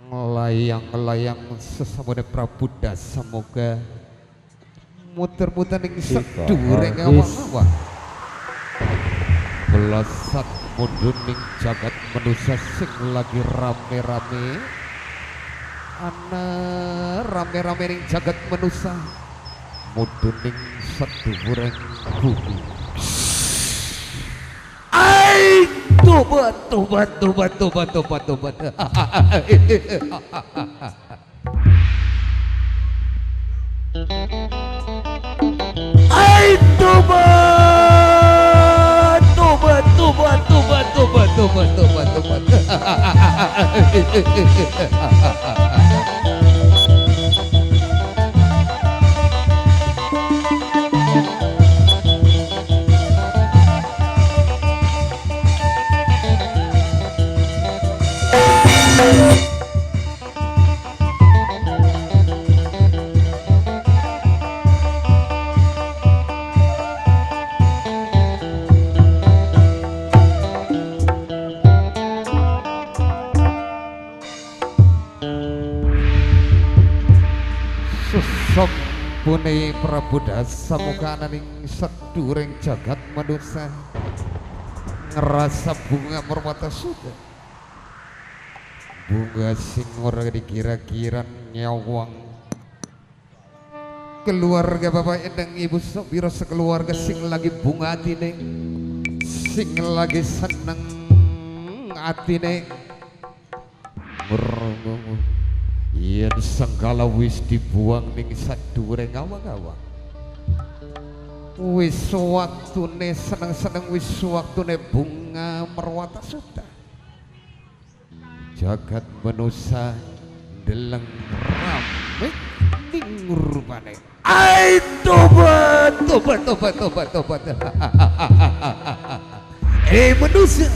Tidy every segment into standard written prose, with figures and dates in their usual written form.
Layang-layang sesamune Prabu Dasamuga muter-muter ning sedhuring awang-awang melesat mundhun ning jagat manusia sing lagi rame-rame ana rame-rame ning jagat manusia mundhun ning sedhuring bumi. Ai tobat tobat tobat tobat tobat tobat. Ai tobat tobat tobat tobat tobat tobat tobat tobat. Sampune Prabu Dasamuga ning sedhuring jagat manusia ngerasa bunga mermata suda bunga sing ora dikira-kira nyawang keluarga Bapak Endang Ibu Sabira sekeluarga sing lagi bunga atine sing lagi seneng atine murmur yen senggala wis dibuang ning sadhuwuring awang-awang wis waktune seneng-seneng wis waktune bunga merwata suda jagat manusia deleng rame ning rupane ai tobat tobat tobat tobat tobat. Manusia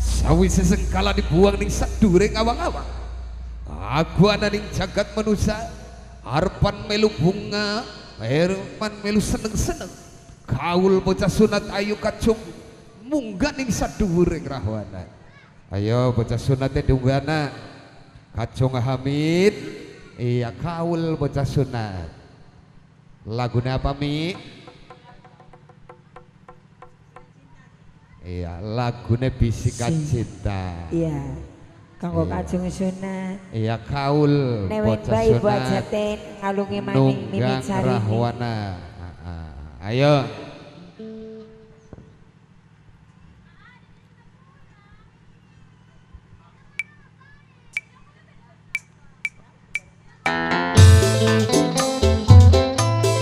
sawise sengkala dibuang ning sadhuwuring awang-awang aku ana ning jagat manusia harapan melu bunga harapan melu seneng-seneng kaul bocah sunat ayu kacung munggah ning sadhuwuring rahwana ayo bocah sunate diunggahna kacung Hamid iya kaul bocah sunat lagune apa Mi iya lagune bisikan cinta iya kanggo kacung sunat iya kaul bocah sunat ngalungi maning mimit sari rahwana ayo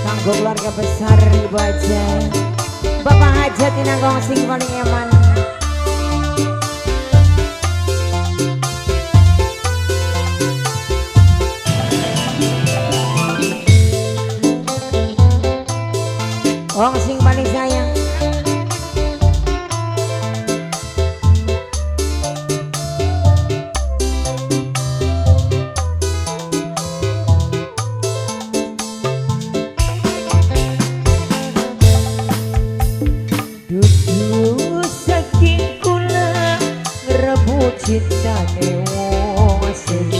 kanggo keluarga besar Ibu Aja Bapak Hajat Inangkong sing paling eman wong sing paling sayang dudu saking kula ngrebut cintane wong asing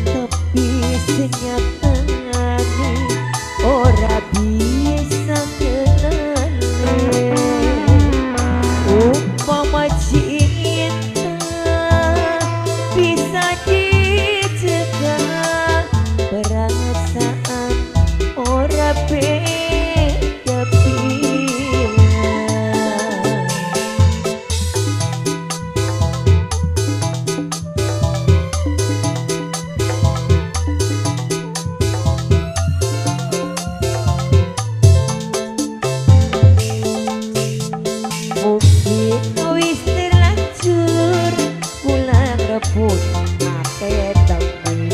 tapi senyatane ora bisa kenali umpama cinta bisa dicegah perasaan ora beda pilihan wis terlanjur kula ngrebut ate temen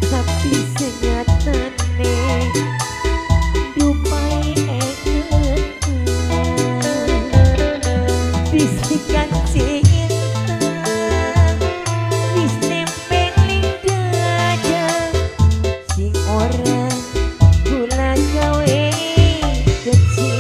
tapi senyatane dupai bisikan cinta wis nempel ning dada sing ora kula gawe kecewa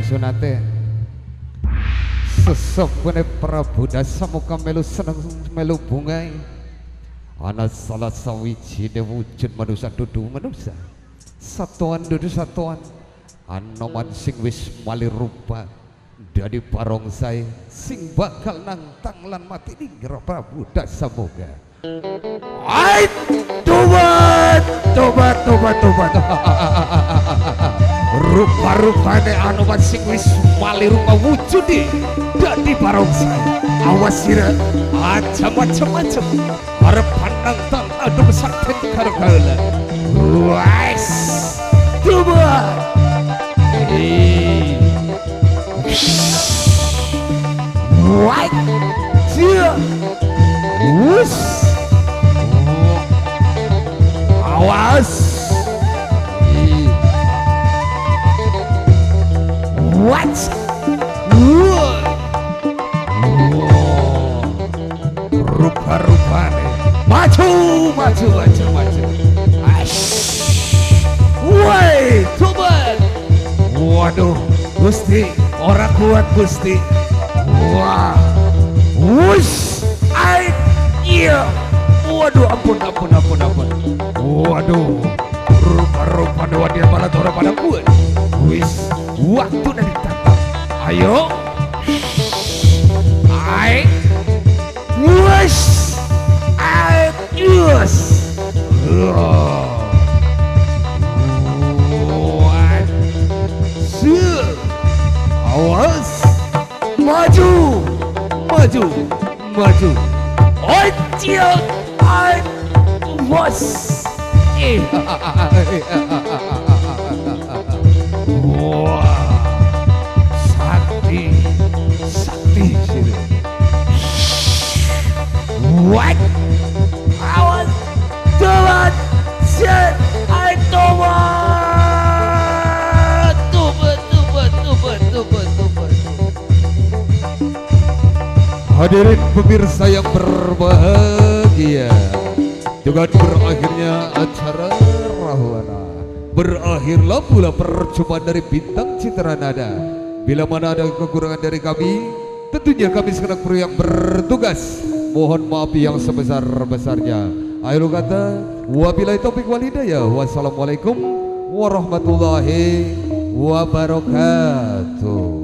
sunate sesepune Prabu Dasamuka melu seneng melu bungai ana salah sawijine wujud manusia dudu manusia satuan dudu satuan anoman sing wis malih rupa dadi barongsai sing bakal nantang lan mati ninggra Prabu Dasamuka. Ai tobat rupa-rupane anoman sing wis malih rupa wujudi dadi barongsai. Awas sira aja macem-macem arep nantang adu sakti karo kaula. Wes tobat White Sia Wus Awas What Rupa-rupane maju woi tobat. Waduh Gusti ora kuat Gusti. Wah wush iya waduh ampun. Waduh rupa-rupane wadia malah ora pada kuat. Wis waktu dari ditantang. Ayo wush yes awas maju ojil bos wah sakti sini what awas tobat shit tobat. Hadirin pemirsa yang berbahagia, juga berakhirnya acara Rahwana. Berakhirlah pula percobaan dari Bintang Citra Nada. Bila mana ada kekurangan dari kami, tentunya kami segenap kru yang bertugas mohon maaf yang sebesar-besarnya. Akhir kata, wabillahi taufiq wal hidayah. Wassalamualaikum warahmatullahi wabarakatuh.